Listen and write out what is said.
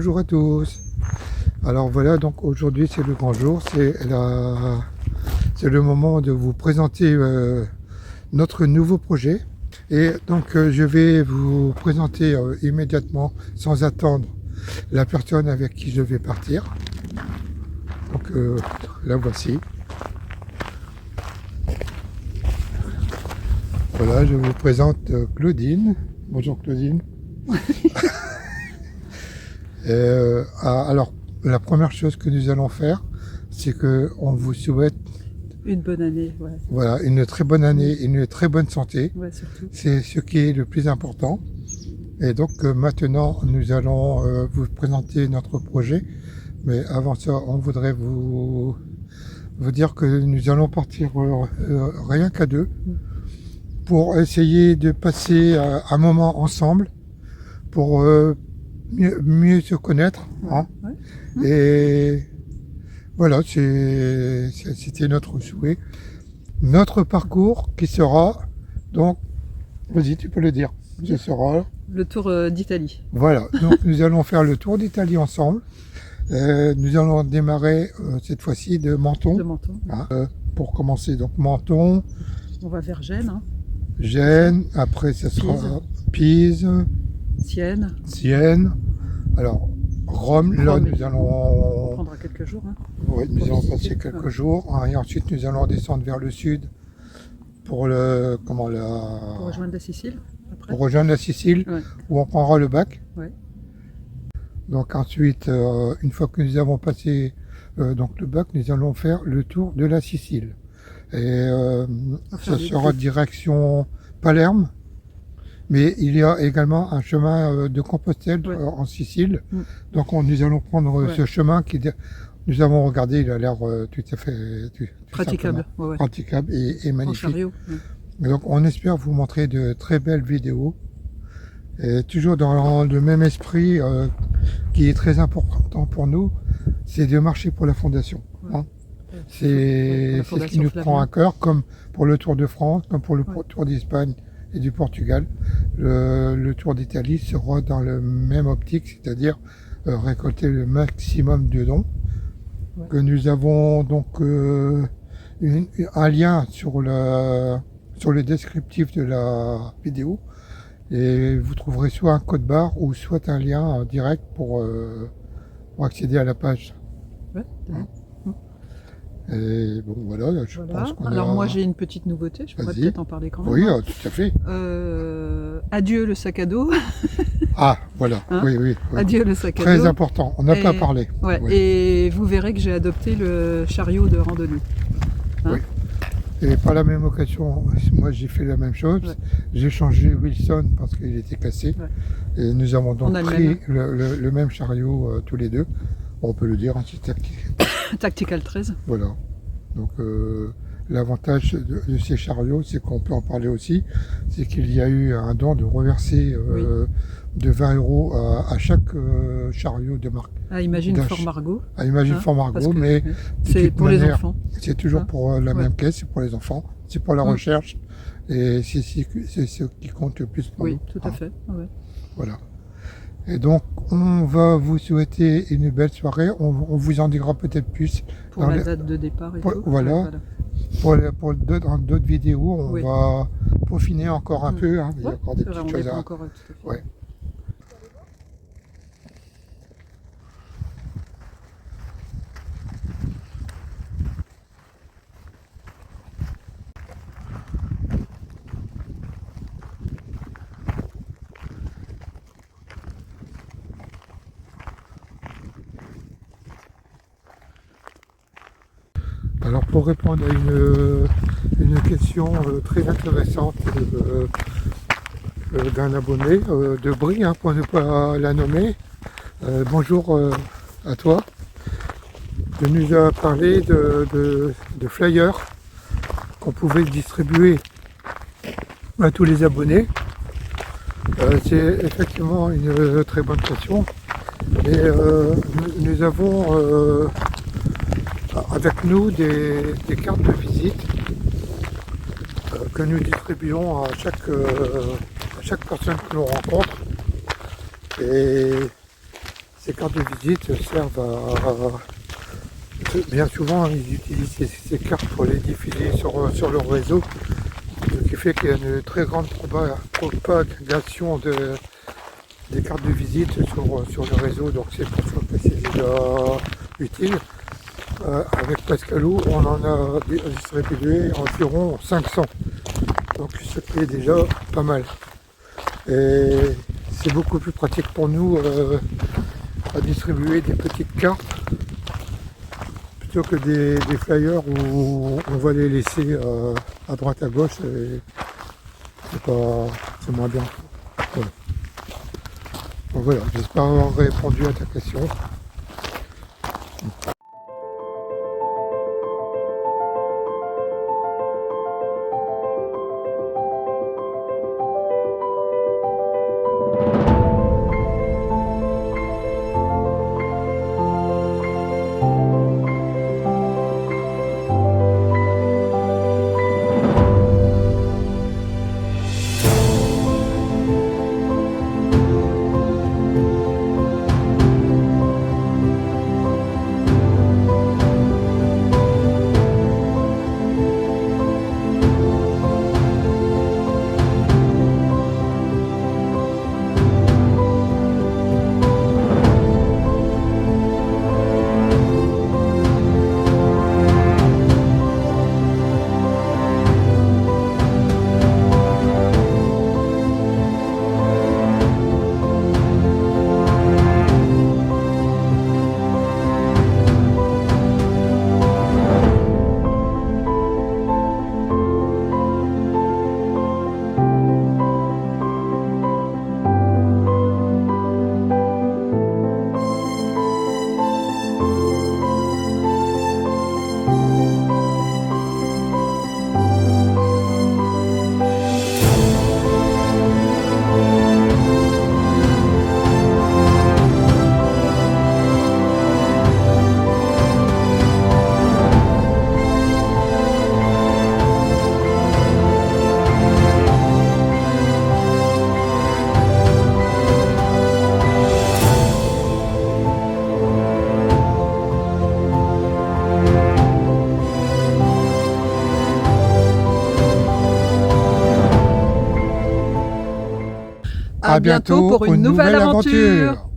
Bonjour à tous. Alors voilà, donc aujourd'hui c'est le grand jour, c'est le moment de vous présenter notre nouveau projet. Et donc je vais vous présenter immédiatement, sans attendre, la personne avec qui je vais partir. Donc la voici. Voilà, je vous présente Claudine. Bonjour Claudine. Alors, la première chose que nous allons faire, c'est qu'on vous souhaite une bonne année. Ouais. Voilà, une très bonne année, une très bonne santé. Ouais, surtout. C'est ce qui est le plus important. Et donc maintenant, nous allons vous présenter notre projet. Mais avant ça, on voudrait vous dire que nous allons partir rien qu'à deux pour essayer de passer un moment ensemble pour mieux se connaître. Hein. Ouais. Et voilà, c'était notre souhait. Notre parcours qui sera, donc, vas-y, tu peux le dire, ce sera... Le tour d'Italie. Voilà, donc nous allons faire le tour d'Italie ensemble. Nous allons démarrer cette fois-ci de Menton. De Menton. Hein, pour commencer, donc Menton. On va vers Gênes. Hein. Gênes, après ça sera Pise. Sienne. Alors, Rome, là nous allons... On prendra quelques jours. Hein, oui, nous allons passer quelques jours. Hein, et ensuite nous allons descendre vers le sud pour pour rejoindre la Sicile. Après. Pour rejoindre la Sicile, ouais. Où on prendra le bac. Ouais. Donc ensuite, une fois que nous avons passé donc le bac, nous allons faire le tour de la Sicile. Et ça sera direction Palerme. Mais il y a également un chemin de Compostelle en Sicile. Donc nous allons prendre ce chemin qui, nous avons regardé, il a l'air tout à fait praticable, praticable et magnifique. En chariot, Et donc on espère vous montrer de très belles vidéos. Et toujours dans le même esprit qui est très important pour nous, c'est de marcher pour la Fondation. Hein. C'est ce qui nous prend à cœur, comme pour le Tour de France, comme pour le Tour d'Espagne et du Portugal. Le Tour d'Italie sera dans le même optique, c'est-à-dire récolter le maximum de dons. Que nous avons donc un lien sur le descriptif de la vidéo, et vous trouverez soit un code barre ou soit un lien direct pour accéder à la page. Ouais, et bon voilà, je pense qu'on Alors moi j'ai une petite nouveauté, je pourrais peut-être en parler quand même. Oui, tout à fait. Adieu le sac à dos. Ah voilà, hein, oui. Adieu le sac à dos. Très important, on n'a pas parlé. Ouais. Et vous verrez que j'ai adopté le chariot de randonnée. Hein, oui. Et par la même occasion, moi j'ai fait la même chose. J'ai changé Wilson parce qu'il était cassé. Et nous avons donc pris le même chariot tous les deux. On peut le dire, hein, c'est Tactical 13. Voilà. Donc l'avantage de ces chariots, c'est qu'on peut en parler aussi, c'est qu'il y a eu un don de reverser de 20 € à chaque chariot de marque. À Imagine Fort Margot. À Imagine Fort Margot, mais c'est pour les enfants. C'est toujours pour la même caisse, c'est pour les enfants, c'est pour la recherche, et c'est ce qui compte le plus pour nous. Oui, tout à fait. Ouais. Voilà. Et donc, on va vous souhaiter une belle soirée. On vous en dira peut-être plus. Pour la date de départ et tout. Voilà. Pour d'autres vidéos, on va peaufiner encore un peu. Hein. Il y a encore des petites choses à... tout à fait. Ouais. Alors pour répondre à une question très intéressante d'un abonné de Brie, hein, pour ne pas la nommer, bonjour à toi. Tu nous as parlé de flyers qu'on pouvait distribuer à tous les abonnés. C'est effectivement une très bonne question. Et nous avons avec nous des cartes de visite que nous distribuons à chaque personne que l'on rencontre. Et Ces cartes de visite servent bien souvent, ils utilisent ces cartes pour les diffuser sur leur réseau, ce qui fait qu'il y a une très grande propagation des cartes de visite sur le réseau, donc c'est pour ça que c'est déjà utile. Avec Pascalou, on en a distribué environ 500, donc ce qui est déjà pas mal. Et c'est beaucoup plus pratique pour nous à distribuer des petites cartes plutôt que des flyers où on va les laisser à droite à gauche, et c'est moins bien. Voilà. Donc voilà, j'espère avoir répondu à ta question. À bientôt pour une nouvelle aventure.